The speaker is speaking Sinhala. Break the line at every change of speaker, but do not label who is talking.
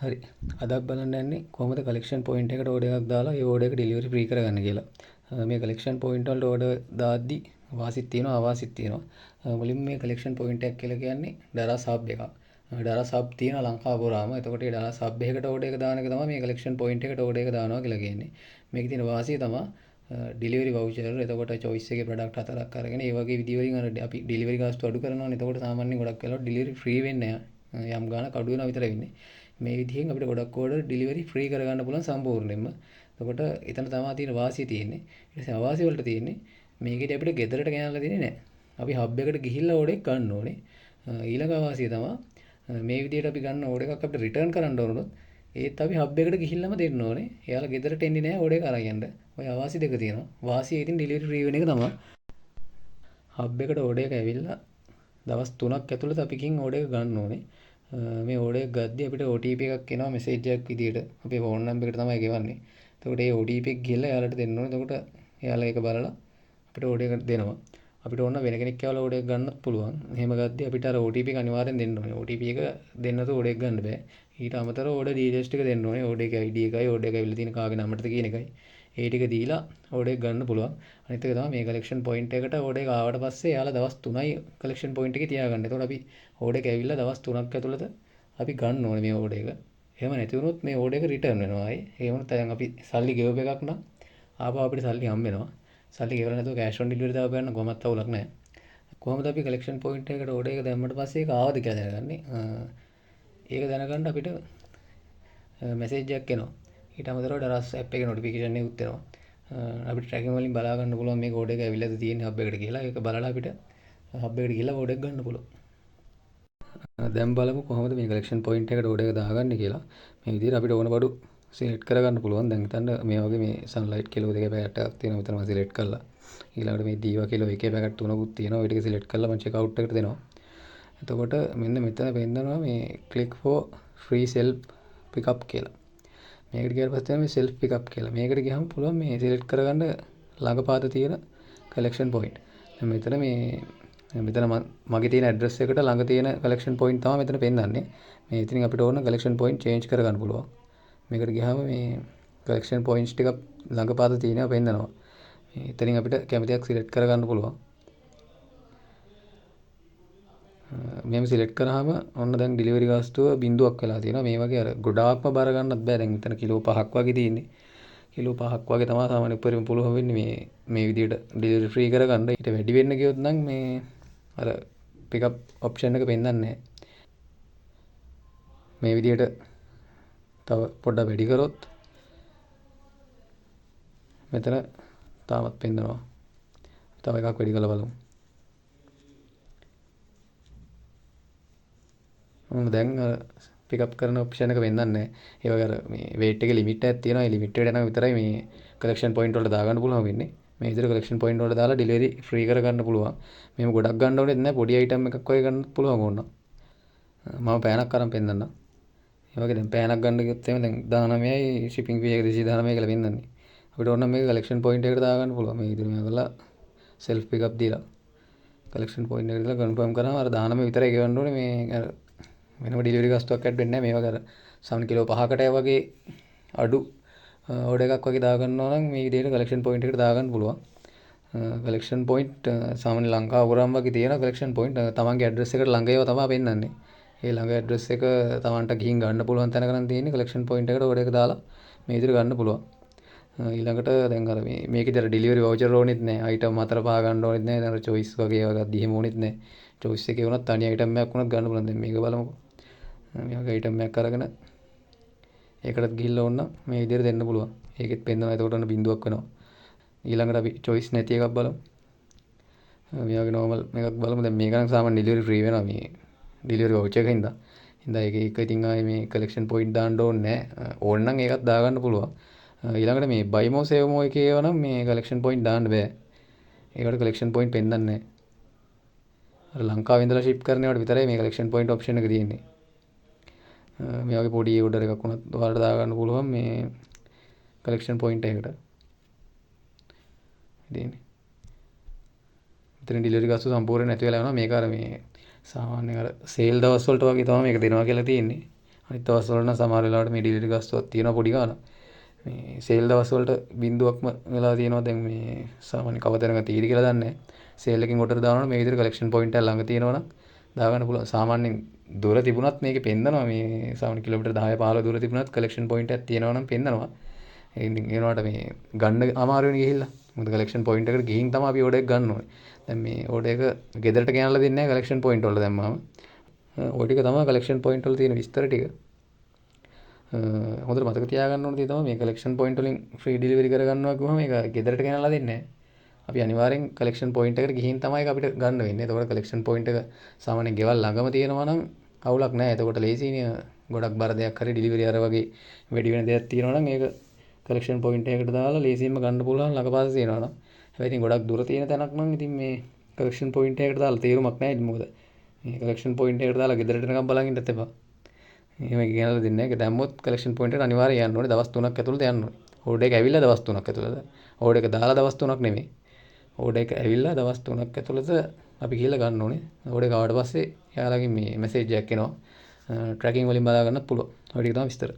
හරි. අදක් බලන්න යන්නේ කොහොමද කලෙක්ෂන් පොයින්ට් එකට ඕඩර් එකක් දාලා ඒ ඕඩර් එක ඩෙලිවරි ෆ්‍රී කරගන්න කියලා. මේ කලෙක්ෂන් පොයින්ට් වලට ඕඩර් දාද්දි වාසිත් තියෙනවා අවාසිත් තියෙනවා. මුලින්ම මේ කලෙක්ෂන් පොයින්ට් එකක් කියලා කියන්නේ ඩරස් හබ් එකක්. ඩරස් හබ් තියෙනවා ලංකාව පුරාම. එතකොට ඒ ඩරස් හබ් එකකට ඕඩර් එක දාන එක තමයි මේ කලෙක්ෂන් පොයින්ට් එකට ඕඩර් එක දානවා කියලා කියන්නේ. මේකේ තියෙන වාසිය තමයි ඩිලිවරි වවුචර්. එතකොට choice එකේ ප්‍රොඩක්ට් හතරක් අරගෙන ඒ වගේ විදිහ වලින් අපි ඩිලිවරි ගාස්තු අඩු කරනවානේ. එතකොට සාමාන්‍යයෙන් ගොඩක් වෙලාවට ඩිලිවරි ෆ්‍රී වෙන්නේ නැහැ. යම් ගාණක් අඩු වෙනවා විතරයි වෙන්නේ. මේ විදිහෙන් අපිට ගොඩක් ඕඩර් ඩිලිවරි ෆ්‍රී කරගන්න පුළුවන් සම්පූර්ණයෙන්ම. එතකොට එතන තමයි තියෙන වාසිය තියෙන්නේ. ඊට පස්සේ අවාසිය වලට තියෙන්නේ මේකේදී අපිට ගෙදරට ගෙනල්ලා දෙන්නේ නැහැ. අපි හබ් එකට ගිහිල්ලා ඕඩර් එක ගන්න ඕනේ. ඊළඟ අවාසිය තමයි මේ විදිහට අපි ගන්න ඕඩර් එකක් අපිට රිටර්න් කරන්න ඕනොත් ඒත් අපි හබ් එකට ගිහිල්ලාම දෙන්න ඕනේ. එයාලා ගෙදරට එන්නේ නැහැ ඕඩර් එක අරන් යන්න. ඔය අවාසි දෙක තියෙනවා. වාසිය ඉතින් ඩිලිවරි ෆ්‍රී වෙන එක තමයි. හබ් එකට ඕඩර් එක ඇවිල්ලා දවස් 3ක් ඇතුළත අපි කින් ඕඩර් එක ගන්න ඕනේ. මේ ඕඩර් එක ගද්දි අපිට OTP එකක් එනවා මෙසේජ් එකක් විදියට. අපේ ෆෝන් නම්බර් එකට තමයි ගෙවන්නේ. එතකොට ඒ OTP එක ගිහලා එයාලට දෙන්න ඕනේ. එතකොට එයාලා ඒක බලලා අපිට ඕඩර් එක දෙනවා. අපිට ඕන වෙන කෙනෙක් කියලා ඕඩර් එක ගන්නත් පුළුවන්. එහෙම ගද්දි අපිට අර OTP එක අනිවාර්යෙන් දෙන්න ඕනේ. OTP එක දෙන්න නැතුව ඕඩර් එක ගන්න බෑ. ඊට අමතරව ඕඩර් ඩීටේල්ස් ටික දෙන්න ඕනේ. ඕඩර් එකේ ID එකයි ඕඩර් එක ඇවිල්ලා තියෙන කාගේ නම්බරද කියන එකයි. ඒ ටික දීලා ඕඩර් එක ගන්න පුළුවන්. අනිත් එක තමයි මේ කලෙක්ෂන් පොයින්ට් එකට ඕඩර් එක ආවට පස්සේ යාලා දවස් 3යි කලෙක්ෂන් පොයින්ට් එකේ තියාගන්න. එතකොට අපි ඕඩර් එක ඇවිල්ලා දවස් 3ක් ඇතුළත අපි ගන්න ඕනේ මේ ඕඩර් එක. එහෙම නැති වුණොත් මේ ඕඩර් එක රිටර්න් වෙනවා ආයේ. ඒ වුණොත් දැන් අපි සල්ලි ගෙවපු එකක් නම් ආපහු අපිට සල්ලි හම්බ වෙනවා. සල්ලි ගෙවලා නැතුව කෑෂ් ඔන් ඩිලිවරි දාපු ගන්න කොහොමවත් අවුලක් නැහැ. කොහොමද අපි කලෙක්ෂන් පොයින්ට් එකකට ඕඩර් එක දැම්මට පස්සේ ඒක ආවද කියලා දැනගන්නේ? ඒක දැනගන්න අපිට මැසේජ් එකක් එනවා. ඊට අමතරව ඩරස් ඇප් එකේ නොටිෆිකේෂන් එකකුත් එනවා. අපිට ට්‍රැකින් වලින් බලා ගන්න පුළුවන් මේක ඕඩර් එක ඇවිල්ලාද තියෙන්නේ හබ් එකට කියලා. ඒක බලලා අපිට හබ් එකට ගිහලා ඕඩර් එක ගන්න පුළුවන්. දැන් බලමු කොහොමද මේ කලෙක්ෂන් පොයින්ට් එකට ඕඩර් එක දාගන්නේ කියලා. මේ විදිහට අපිට ඕන බඩු සිලෙක්ට් කරගන්න පුළුවන්. දැන් හිතන්න මේ වගේ මේ සන්ලයිට් කිලෝ දෙකේ පැකට් එකක් තියෙනවා. මෙතන මම සිලෙක්ට් කළා. ඊළඟට මේ දීවා කිලෝ එකේ පැකට් තුනකුත් තියෙනවා. ওই ටික සිලෙක්ට් කරලා මම චෙක් අවුට් එකට දෙනවා. එතකොට මෙන්න මෙතන පෙන්නනවා මේ click for free self pickup කියලා. මේකට ගියාට පස්සේ මේ self pickup කියලා. මේකට ගියාම පුළුවන් මේ සිලෙක්ට් කරගන්න ළඟපාත තියෙන collection point. දැන් මෙතන මෙතන මගේ තියෙන ඇඩ්‍රස් එකට ළඟ තියෙන collection point තමයි මෙතන පෙන්නන්නේ. මේ ඉතින් අපිට ඕන collection point change කරගන්න පුළුවන්. මේකට ගියාම මේ collection points ටික ළඟපාත තියෙනවා පෙන්නනවා. එතනින් අපිට කැමති එකක් සිලෙක්ට් කරගන්න පුළුවන්. මෙහෙම සිලෙක්ට් කරාම ඔන්න දැන් ඩිලිවරි ගාස්තුව බිඳුවක් වෙලා තියෙනවා. මේ වගේ අර ගොඩාක්ම බාර ගන්නත් බෑ. දැන් මෙතන කිලෝ 5ක් වගේ තියෙන්නේ. කිලෝ 5ක් වගේ තමයි සාමාන්‍ය උඩරිම පුළුවන් වෙන්නේ මේ විදිහට ඩිලිවරි ෆ්‍රී කරගන්න. ඊට වැඩි වෙන්න ගියොත් නම් මේ අර පිකප් ඔප්ෂන් එක පෙන්නන්නේ නැහැ. මේ විදිහට තව පොඩ්ඩක් වැඩි කරොත් මෙතන තාමත් පෙන්නනවා. තව එකක් වැඩි කරලා බලමු. දැන් පිකප් කරන ඔප්ෂන් එක වෙන්නන්නේ නැහැ. ඒ වගේ අර මේ weight එකේ ලිමිට් එකක් තියෙනවා. ඒ ලිමිට් එකට යනවා විතරයි මේ කලෙක්ෂන් පොයින්ට් වලට දාගන්න පුළුවන් වෙන්නේ. මේ විදිහට කලෙක්ෂන් පොයින්ට් වලට දාලා ඩිලිවරි ෆ්‍රී කරගන්න පුළුවන්. මෙහෙම ගොඩක් ගන්න ඕනෙත් නැහැ. පොඩි අයිටම් එකක් වගේ ගන්නත් පුළුවන් ඕන. මම පෑනක් අරන් පෙන්නන්නම්. ඒ වගේ දැන් පෑනක් ගන්න ගියොත් එහෙම දැන් 19යි shipping fee එක 219 කියලා පෙන්නන්නේ. අපිට ඕන නම් මේක කලෙක්ෂන් පොයින්ට් එකට දාගන්න පුළුවන්. මේ විදිහට මේක කරලා self pickup දීලා කලෙක්ෂන් පොයින්ට් එකට දාලා කන්ෆර්ම් කරාම අර 19 විතරයි ගෙවන්න ඕනේ. මේ අර වෙනම ඩිලිවරි ගාස්තුවක් ඇඩ් වෙන්නේ නැහැ. මේ වගේ අර සාමාන්‍ය කිලෝ 5කට වගේ අඩු ඕඩර් එකක් වගේ දාගන්නවා නම් මේ විදිහට කලෙක්ෂන් පොයින්ට් එකට දාගන්න පුළුවන්. කලෙක්ෂන් පොයින්ට් සාමාන්‍ය ලංකාව පුරාම වගේ තියෙන කලෙක්ෂන් පොයින්ට් තමන්ගේ ඇඩ්‍රස් එකට ළඟ ඒවා තමයි පෙන්නන්නේ. ඒ ළඟ ඇඩ්‍රස් එක තමන්ට ගිහින් ගන්න පුළුවන් තැනක නම් තියෙන්නේ කලෙක්ෂන් පොයින්ට් එකට ඕඩර් එක දාලා මේ විදිහට ගන්න පුළුවන්. ඊළඟට දැන් අර මේකේදී අර ඩිලිවරි වවුචර් ඕනෙත් නැහැ. අයිටම් 4 පහ ගන්න ඕනෙත් නැහැ. දැන් අර choice වගේ ඒවා ගද්දි එහෙම ඕනෙත් නැහැ. choice එකේ වුණත් තනි අයිටම් එකක් වුණත් ගන්න පුළුවන්. දැන් මේක බලමුකෝ. මේ වගේ අයිටම් එකක් අරගෙන ඒකටත් ගිහිල්ලා ඕන නම් මේ විදිහට දෙන්න පුළුවන්. ඒකෙත් පෙන්නනවා. එතකොට ඔන්න බිඳුවක් වෙනවා. ඊළඟට අපි choice නැති එකක් බලමු. මේ වගේ normal එකක් බලමු. දැන් මේක නම් සාමාන්‍ය ඩිලිවරි ෆ්‍රී වෙනවා මේ ඩිලිවරි වවුචර් එකකින් දා. හින්දා ඒක ඉතින් ආයේ මේ කලෙක්ෂන් පොයින්ට් දාන්න ඕනේ නැහැ. ඕන නම් ඒකත් දාගන්න පුළුවන්. ඊළඟට මේ buy more save more එකේ ඒවා නම් මේ කලෙක්ෂන් පොයින්ට් දාන්න බෑ. ඒකට කලෙක්ෂන් පොයින්ට් පෙන්නන්නේ නැහැ. අර ලංකාවේ ඉඳලා ෂිප් කරන ඒවාට විතරයි මේ කලෙක්ෂන් පොයින්ට් ඔප්ෂන් එක තියෙන්නේ. මේ වගේ පොඩි ඕඩර් එකක් වුණත් ඔයාලට දාගන්න පුළුවන් මේ කලෙක්ෂන් පොයින්ට් එකකට. ඉතින් මෙතන ඩිලිවරි ගාස්තු සම්පූර්ණයෙන් නැති වෙලා යනවා. මේක අර මේ සාමාන්‍යයෙන් අර සේල් දවස් වලට වගේ තමයි මේක දෙනවා කියලා තියෙන්නේ. අනිත් දවස්වල නම් සමහර වෙලාවට මේ ඩිලිවරි ගාස්තුවක් තියෙනවා පොඩි ගාණක්. මේ සේල් දවස්වලට බින්දුවක්ම වෙලා තියෙනවා. දැන් මේ සාමාන්‍ය කවදානක තියෙද කියලා දන්නේ නැහැ. සේල් එකකින් ඔඩර් දානවා මේ විදිහට කලෙක්ෂන් පොයින්ට් එක ළඟ තියෙනවා නම් දාගන්න පුළුවන්. සාමාන්‍යයෙන් දුර තිබුණත් මේකේ පෙන්නනවා මේ සාමාන්‍ය කිලෝමීටර් 10 15 දුර තිබුණත් කලෙක්ෂන් පොයින්ට් එකක් තියෙනවා නම් පෙන්නනවා. ඉතින් ඒනවාට මේ ගන්න අමාරුවෙන් ගිහිල්ලා. මොකද කලෙක්ෂන් පොයින්ට් එකට ගිහින් තමයි අපි ඕඩර් එක ගන්න ඕනේ. දැන් මේ ඕඩර් එක ගෙදරට ගෙනල්ලා දෙන්නේ නැහැ කලෙක්ෂන් පොයින්ට් වල දැම්මම. ওই ටික තමයි කලෙක්ෂන් පොයින්ට් වල තියෙන විස්තර ටික. හොඳට මතක තියාගන්න ඕන දේ තමයි මේ කලෙක්ෂන් පොයින්ට් වලින් ෆ්‍රී ඩිලිවරි කරගන්නවා කිව්වම ඒක ගෙදරට ගෙනල්ලා දෙන්නේ නැහැ. අපි අනිවාර්යෙන් කලෙක්ෂන් පොයින්ට් එකට ගිහින් තමයි ඒක අපිට ගන්න වෙන්නේ. එතකොට කලෙක්ෂන් පොයින්ට් එක සාමාන්‍යයෙන් ගෙවල් ළඟම තියෙනවා නම් අවුලක් නැහැ. එතකොට ලේසියිනේ ගොඩක් බර දෙයක් හරි ඩිලිවරි අර වගේ වැඩි වෙන දෙයක් තියෙනවා නම් ඒක කලෙක්ෂන් පොයින්ට් එකකට දාලා ලේසියෙන්ම ගන්න පුළුවන් ළඟපාත තියෙනවා නම්. හැබැයි ඉතින් ගොඩක් දුර තියෙන තැනක් නම් ඉතින් මේ කලෙක්ෂන් පොයින්ට් එකකට දාලා තේරුමක් නැහැ. මොකද මේ කලෙක්ෂන් පොයින්ට් එකට දාලා ගෙදරට එනකම් බලන් ඉන්නත් එපා. එහෙම ගෙනල්ලා දෙන්නේ නැහැ. ඒක දැම්මොත් කලෙක්ෂන් පොයින්ට් එකට අනිවාර්යයෙන් යන්න ඕනේ. දවස් 3ක් ඇතුළත යන්න ඕනේ. ඕඩර් එක ඇවිල්ලා දවස් 3ක් ඇතුළත. ඕඩර් එක දාලා දවස් 3ක් නෙමෙයි. ඕඩර් එක ඇවිල්ලා දවස් 3ක් ඇතුළත අපි ගිහලා ගන්න ඕනේ. ඕඩර් එක ආවට පස්සේ එයාලගෙන් මේ මැසේජ් එකක් එනවා. ට්‍රැකින් වලින් බලා ගන්නත් පුළුවන්. ඔය ටික තමයි විස්තර.